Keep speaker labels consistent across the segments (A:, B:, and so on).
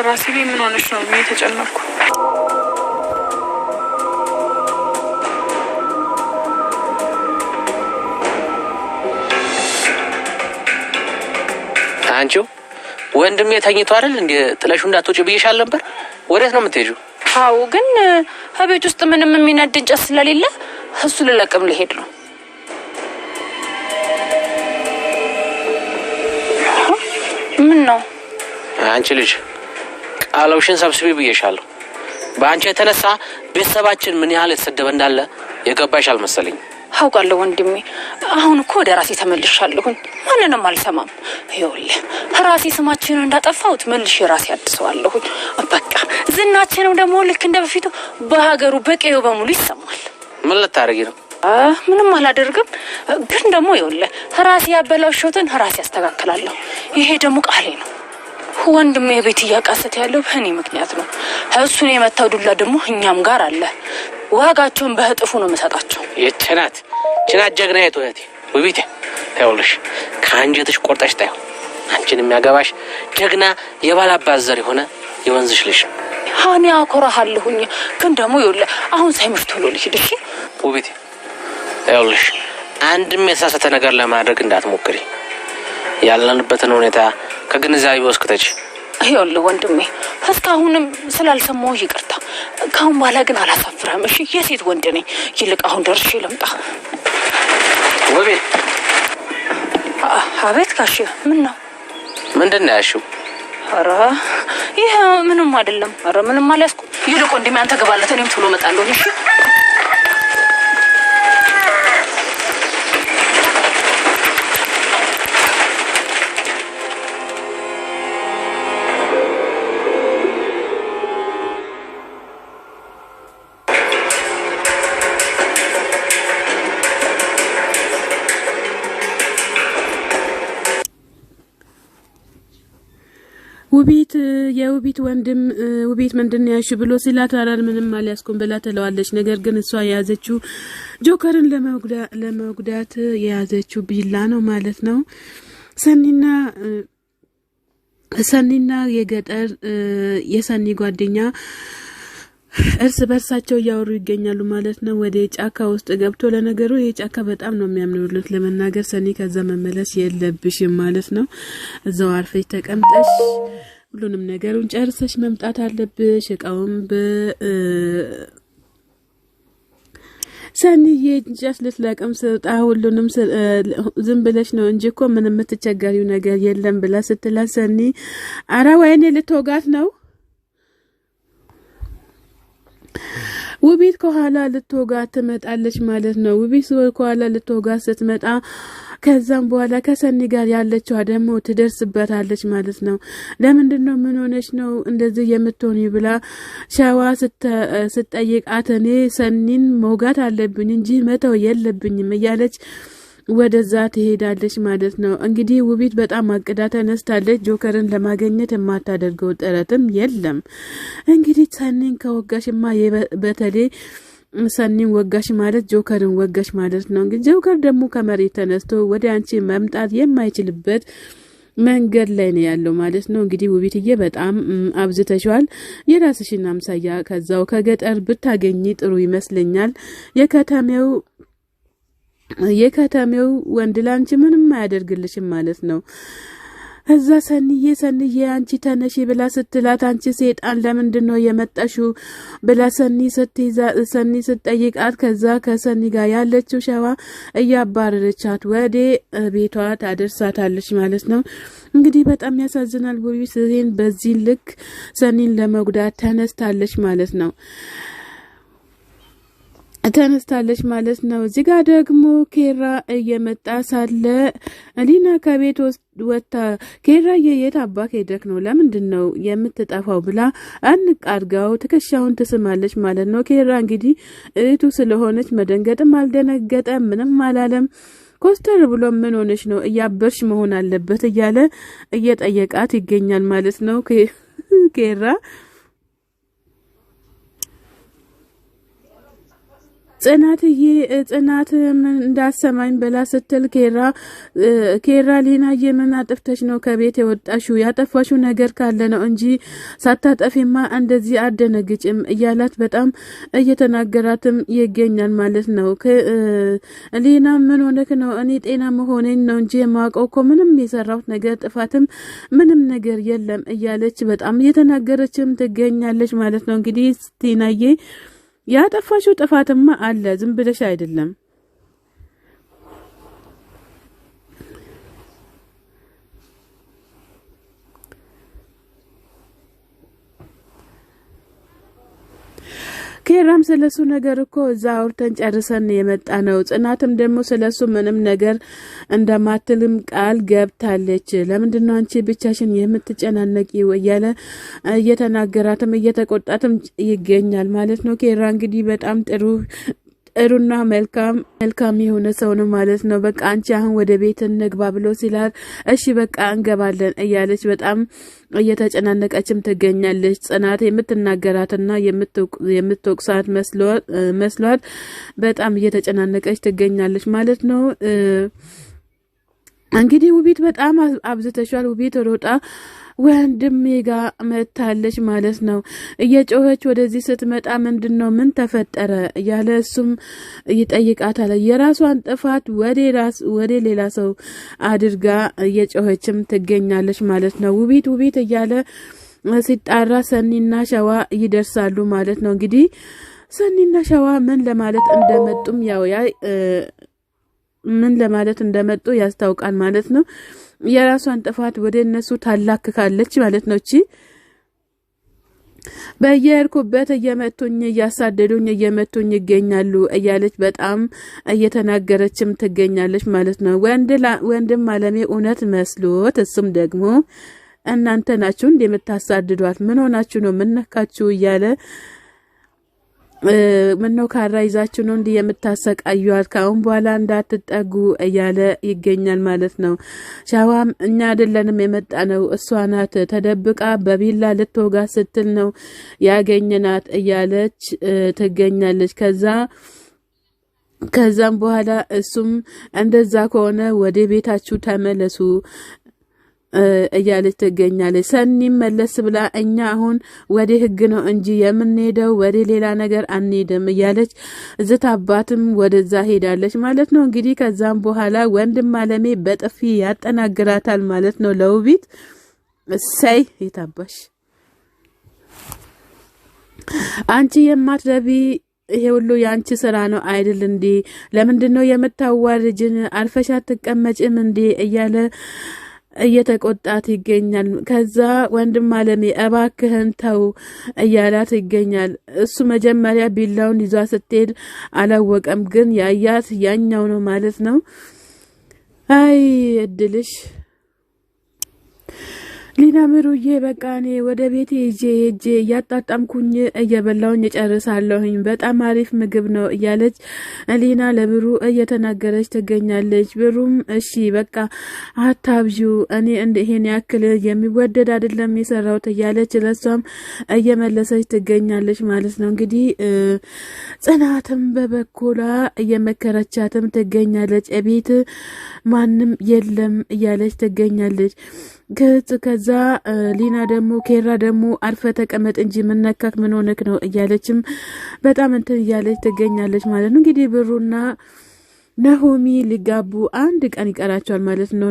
A: ለራሴ ላይ ምን ሆነሽ ነው የተጨነኩ?
B: አንቺው ወንድሜ ተኝቶ አይደል እንዴ? ጥለሹ እንዳትወጪ ብዬሻል ነበር። ወዴት ነው የምትሄጂው?
C: አው ግን ቤት ውስጥ ምንም የሚነድ እንጨት ስለሌለ እሱ ልለቅም ልሄድ ነው። ምን ነው
B: አንቺ ልጅ ቃለውሽን ሰብስቢ ብዬሻለሁ። በአንቺ የተነሳ ቤተሰባችን ምን ያህል የተሰደበ እንዳለ የገባሽ አልመሰለኝ።
C: አውቃለሁ ወንድሜ። አሁን እኮ ወደ ራሴ ተመልሻለሁ። ማንንም አልሰማም። ይኸውልህ ራሴ ስማችንን እንዳጠፋሁት መልሼ ራሴ አድሰዋለሁ። በቃ ዝናችንም ደግሞ ልክ እንደበፊቱ በሀገሩ በቀዩ በሙሉ ይሰማል።
B: ምን ልታረጊ ነው?
C: ምንም አላደርግም። ግን ደግሞ ይኸውልህ ራሴ ያበላሽሁትን ራሴ አስተካክላለሁ። ይሄ ደግሞ ቃሌ ነው። ወንድሜ ቤት እያቃሰተ ያለው በእኔ ምክንያት ነው። እሱን የመታው ዱላ ደግሞ እኛም ጋር አለ። ዋጋቸውን በእጥፉ ነው የምሰጣቸው።
B: የትናት ጀግና እህቴ ውቢቴ፣ ይኸውልሽ ከአንጀትሽ ቆርጠሽ ታዩ። አንቺን የሚያገባሽ ጀግና የባላባት ዘር የሆነ የወንዝሽ ልጅ።
C: እኔ አኮራሃለሁኝ። ግን ደግሞ ይኸውልህ አሁን ሳይመሽ ቶሎ ልሂድ እሺ?
B: ውቢቴ ይኸውልሽ አንድም የተሳሳተ ነገር ለማድረግ እንዳትሞክሪ። ያለንበትን ሁኔታ ከግንዛቤ ወስክተሽ።
C: ይኸውልህ ወንድሜ እስካሁንም ስላልሰማሁ ይቅርታ። ካሁን በኋላ ግን አላሳፍርህም እሺ? የሴት ወንድ ነኝ። ይልቅ አሁን ደርሼ ልምጣ።
B: ውቢት።
C: አቤት ጋሼ። ምን ነው?
B: ምንድን ነው ያልሽው?
C: ኧረ ይሄ ምንም አይደለም። ኧረ ምንም አልያዝኩም። ይልቅ ወንድሜ አንተ ገባለት፣ እኔም ቶሎ እመጣለሁ እሺ?
D: ውቢት የውቢት ወንድም ውቢት ምንድነው ያሽ ብሎ ሲላታራል ምንም አልያዝኩም ብላ ትለዋለች። ነገር ግን እሷ የያዘችው ጆከርን ለመጉዳት የያዘችው ቢላ ነው ማለት ነው። ሰኒና የገጠር የሰኒ ጓደኛ እርስ በርሳቸው ያወሩ ይገኛሉ ማለት ነው። ወደ ጫካ ውስጥ ገብቶ ለነገሩ የጫካ በጣም ነው የሚያምኑት ለመናገር። ሰኒ ከዛ መመለስ የለብሽም ማለት ነው። እዛው አርፈሽ ተቀምጠሽ ሁሉንም ነገሩን ጨርሰሽ መምጣት አለብሽ። እቃውን ሰኒ የእንጨት ልትለቅም ስጣ ሁሉንም ዝም ብለሽ ነው እንጂ እኮ ምንም የምትቸገሪው ነገር የለም ብላ ስትላት ሰኒ አረ ወይኔ ልትወጋት ነው። ውቢት ከኋላ ልትወጋት ትመጣለች ማለት ነው። ውቢት ከኋላ ልትወጋት ስትመጣ ከዛም በኋላ ከሰኒ ጋር ያለችው ደግሞ ትደርስበታለች ማለት ነው። ለምንድነው ምን ሆነሽ ነው እንደዚህ የምትሆኒ ብላ ሻዋ ስትጠይቃት እኔ ሰኒን መውጋት አለብኝ እንጂ መተው የለብኝም እያለች ወደዛ ትሄዳለች ማለት ነው። እንግዲህ ውቢት በጣም አቅዳ ተነስታለች። ጆከርን ለማግኘት የማታደርገው ጥረትም የለም። እንግዲህ ሰኒን ከወጋሽማ በተለይ ሰኒን ወጋሽ ማለት ጆከርን ወጋሽ ማለት ነው። እንግዲህ ጆከር ደግሞ ከመሬት ተነስቶ ወደ አንቺ መምጣት የማይችልበት መንገድ ላይ ነው ያለው ማለት ነው። እንግዲህ ውቢትዬ በጣም አብዝተሻል። የራስሽን አምሳያ ከዛው ከገጠር ብታገኚ ጥሩ ይመስለኛል። የከተሜው ወንድ ላንቺ ምንም አያደርግልሽም ማለት ነው። እዛ ሰኒዬ አንቺ ተነሺ ብላ ስትላት አንቺ ሴጣን ለምንድነው የመጣሽው ብላ ሰኒ ስትጠይቃት ከዛ ከሰኒ ጋር ያለችው ሸዋ እያባረረቻት ወደ ቤቷ ታደርሳታለች ማለት ነው። እንግዲህ በጣም ያሳዝናል። ውቢት ይሄን በዚህ ልክ ሰኒን ለመጉዳት ተነስታለች ማለት ነው። እዚህ ጋር ደግሞ ኬራ እየመጣ ሳለ አሊና ከቤት ወጣ። ኬራ የት አባክ ሄደክ ነው ለምንድነው የምትጠፋው ብላ አንቃርጋው ትከሻውን ትስማለች ማለት ነው። ኬራ እንግዲህ እህቱ ስለሆነች መደንገጥም አልደነገጠም፣ ምንም አላለም። ኮስተር ብሎ ምን ሆነሽ ነው እያበርሽ መሆን አለበት እያለ እየጠየቃት ይገኛል ማለት ነው። ኬራ ጽናት እንዳሰማኝ በላ ስትል ኬራ ሊናዬ ምን አጥፍተሽ ነው ከቤት የወጣሽው? ያጠፋሽው ነገር ካለ ነው እንጂ ሳታጠፊማ እንደዚህ አደነግጭም እያላት በጣም እየተናገራትም ይገኛል ማለት ነው። ሊና ምን ሆነክ ነው? እኔ ጤና መሆኔን ነው እንጂ የማውቀው እኮ ምንም የሰራሁት ነገር ጥፋትም ምንም ነገር የለም እያለች በጣም እየተናገረችም ትገኛለች ማለት ነው። እንግዲህ ቲናዬ ያጠፋሽው ጥፋትማ አለ፣ ዝም ብለሽ አይደለም። ኬራም ስለሱ ነገር እኮ እዛ አውርተን ጨርሰን የመጣ ነው። ጽናትም ደግሞ ስለሱ ምንም ነገር እንደማትልም ቃል ገብታለች። ለምንድነው አንቺ ብቻሽን የምትጨናነቂው እያለ እየተናገራትም እየተቆጣትም ይገኛል ማለት ነው። ኬራ እንግዲህ በጣም ጥሩና መልካም የሆነ ሰው ነው ማለት ነው። በቃ አንቺ አሁን ወደ ቤት እንግባ ብሎ ሲላል እሺ በቃ እንገባለን እያለች በጣም እየተጨናነቀችም ትገኛለች። ጽናት የምትናገራትና የምትወቅሳት መስሏት በጣም እየተጨናነቀች ትገኛለች ማለት ነው። እንግዲህ ውቢት በጣም አብዝተሻል። ውቢት ሮጣ ወንድሜ ጋር መታለች ማለት ነው። እየጮኸች ወደዚህ ስትመጣ ምንድነው ምን ተፈጠረ እያለ እሱም ይጠይቃታል። የራሷን ጥፋት ወደ ሌላ ሰው አድርጋ እየጮኸችም ትገኛለች ማለት ነው። ውቢት እያለ ሲጣራ ሰኒና ሸዋ ይደርሳሉ ማለት ነው። እንግዲህ ሰኒና ሸዋ ምን ለማለት እንደመጡ ያስታውቃል ማለት ነው። የራሷን ጥፋት ወደ እነሱ ታላክካለች ማለት ነው። እቺ በየርኩበት እየመቱኝ እያሳደዱኝ እየመቱኝ ይገኛሉ እያለች በጣም እየተናገረችም ትገኛለች ማለት ነው። ወንድም አለሜ እውነት መስሎት እሱም ደግሞ እናንተ ናችሁ እንደምታሳድዷት ምን ሆናችሁ ነው ምን ነካችሁ እያለ ምነው ካራ ይዛችሁ ነው እንዲህ የምታሰቃዩት? ካሁን በኋላ እንዳትጠጉ እያለ ይገኛል ማለት ነው። ሻዋም እኛ አይደለንም የመጣ ነው እሷ ናት ተደብቃ በቢላ ልትወጋ ስትል ነው ያገኘናት እያለች ትገኛለች። ከዛም በኋላ እሱም እንደዛ ከሆነ ወደ ቤታችሁ ተመለሱ እያለች ትገኛለች። ሰኒም መለስ ብላ እኛ አሁን ወደ ህግ ነው እንጂ የምንሄደው ወደ ሌላ ነገር አንሄድም እያለች ዝታባትም ወደዛ ሄዳለች ማለት ነው። እንግዲህ ከዛም በኋላ ወንድም አለሜ በጥፊ ያጠናግራታል ማለት ነው ለውቢት። እሰይ የታባሽ አንቺ የማትረቢ ይሄ ሁሉ ያንቺ ስራ ነው አይደል እንዴ? ለምንድነው የምታዋርጅን? አርፈሽ አትቀመጭም እንዴ? እያለ እየተቆጣት ይገኛል። ከዛ ወንድም አለሜ እባክህን ተው እያላት ይገኛል። እሱ መጀመሪያ ቢላውን ይዟ ስትሄድ አላወቀም፣ ግን ያያት ያኛው ነው ማለት ነው። አይ እድልሽ ሊና ምሩዬ በቃ እኔ ወደ ቤቴ ሄጄ እያጣጣምኩኝ እየበላውኝ እጨርሳለሁኝ። በጣም አሪፍ ምግብ ነው እያለች ሊና ለብሩ እየተናገረች ትገኛለች። ብሩም እሺ በቃ አታብዡ፣ እኔ ይሄን ያክል የሚወደድ አይደለም የሰራሁት እያለች ለሷም እየመለሰች ትገኛለች ማለት ነው። እንግዲህ ጽናትም በበኩሏ እየመከረቻትም ትገኛለች። እቤት ማንም የለም እያለች ትገኛለች። ከዛ ሊና ደግሞ ኬራ ደግሞ አርፈ ተቀመጥ እንጂ ምነካክ ምን ሆነክ ነው እያለችም በጣም እንትን እያለች ትገኛለች ማለት ነው። እንግዲህ ብሩና ናሆሚ ሊጋቡ አንድ ቀን ይቀራቸዋል ማለት ነው።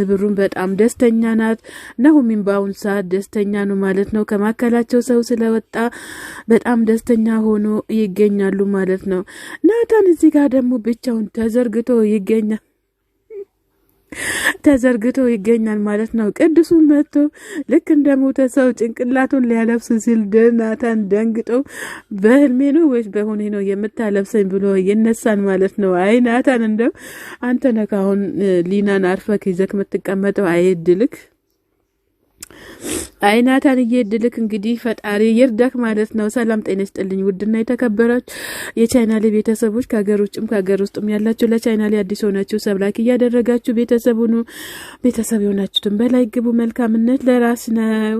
D: ብሩን በጣም ደስተኛ ናት። ናሆሚን በአሁን ሰዓት ደስተኛ ነው ማለት ነው። ከማከላቸው ሰው ስለወጣ በጣም ደስተኛ ሆኖ ይገኛሉ ማለት ነው። ናታን እዚህ ጋር ደግሞ ብቻውን ተዘርግቶ ይገኛል ማለት ነው። ቅዱሱን መጥቶ ልክ እንደሞተ ሰው ጭንቅላቱን ሊያለብስ ሲል ናታን ደንግጦ በህልሜ ነው ወይስ በሆኔ ነው የምታለብሰኝ ብሎ ይነሳን ማለት ነው። አይ ናታን እንደው አንተ ነህ አሁን ሊናን አርፈክ ይዘክ የምትቀመጠው አይድልክ አይናታን እየድልክ እንግዲህ ፈጣሪ ይርዳክ ማለት ነው። ሰላም ጤና ይስጥልኝ ውድና የተከበራችሁ የቻናሌ ቤተሰቦች ከሀገር ውጭም ከሀገር ውስጥም ያላችሁ ለቻናሌ አዲስ ሆናችሁ ሰብስክራይብ እያደረጋችሁ ቤተሰብ የሆናችሁትን በላይ ግቡ። መልካምነት ለራስ ነው።